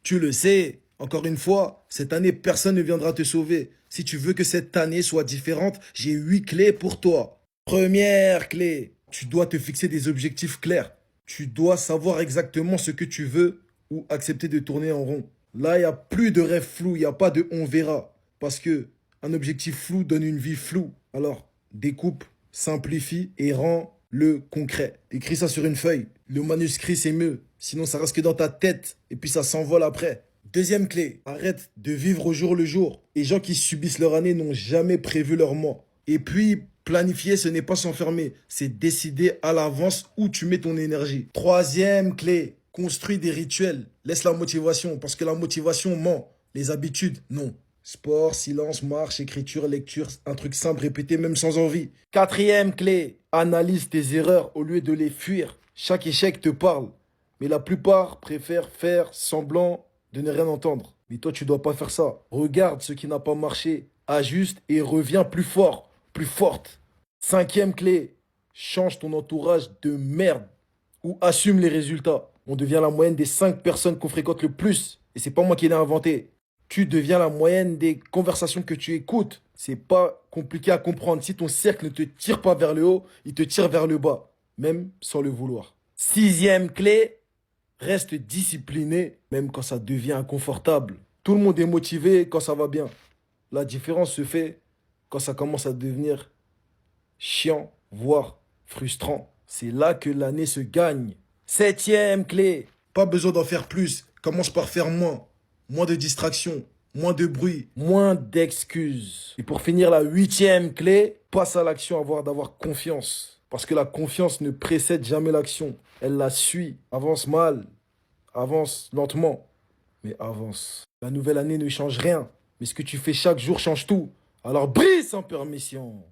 Tu le sais, encore une fois, cette année, personne ne viendra te sauver. Si tu veux que cette année soit différente, j'ai 8 clés pour toi. Première clé, tu dois te fixer des objectifs clairs. Tu dois savoir exactement ce que tu veux ou accepter de tourner en rond. Là, il n'y a plus de rêve flou, il n'y a pas de on verra. Parce que un objectif flou donne une vie floue. Alors, découpe, simplifie et rend le concret. Écris ça sur une feuille. Le manuscrit, c'est mieux. Sinon, ça reste que dans ta tête et puis ça s'envole après. Deuxième clé, arrête de vivre au jour le jour. Les gens qui subissent leur année n'ont jamais prévu leur mois. Et puis, planifier, ce n'est pas s'enfermer, c'est décider à l'avance où tu mets ton énergie. Troisième clé, construis des rituels. Laisse la motivation, parce que la motivation ment. Les habitudes, non. Sport, silence, marche, écriture, lecture, un truc simple répété même sans envie. Quatrième clé, analyse tes erreurs au lieu de les fuir. Chaque échec te parle, mais la plupart préfèrent faire semblant de ne rien entendre. Mais toi, tu dois pas faire ça. Regarde ce qui n'a pas marché, ajuste et reviens plus fort, plus forte. Cinquième clé, change ton entourage de merde ou assume les résultats. On devient la moyenne des 5 personnes qu'on fréquente le plus. Et c'est pas moi qui l'ai inventé. Tu deviens la moyenne des conversations que tu écoutes. C'est pas compliqué à comprendre. Si ton cercle ne te tire pas vers le haut, il te tire vers le bas, même sans le vouloir. Sixième clé, reste discipliné, même quand ça devient inconfortable. Tout le monde est motivé quand ça va bien. La différence se fait quand ça commence à devenir chiant, voire frustrant. C'est là que l'année se gagne. Septième clé. Pas besoin d'en faire plus. Commence par faire moins. Moins de distractions, moins de bruit, moins d'excuses. Et pour finir, la huitième clé, passe à l'action avant d'avoir confiance. Parce que la confiance ne précède jamais l'action. Elle la suit. Avance mal, avance lentement, mais avance. La nouvelle année ne change rien. Mais ce que tu fais chaque jour change tout. Alors brise sans permission.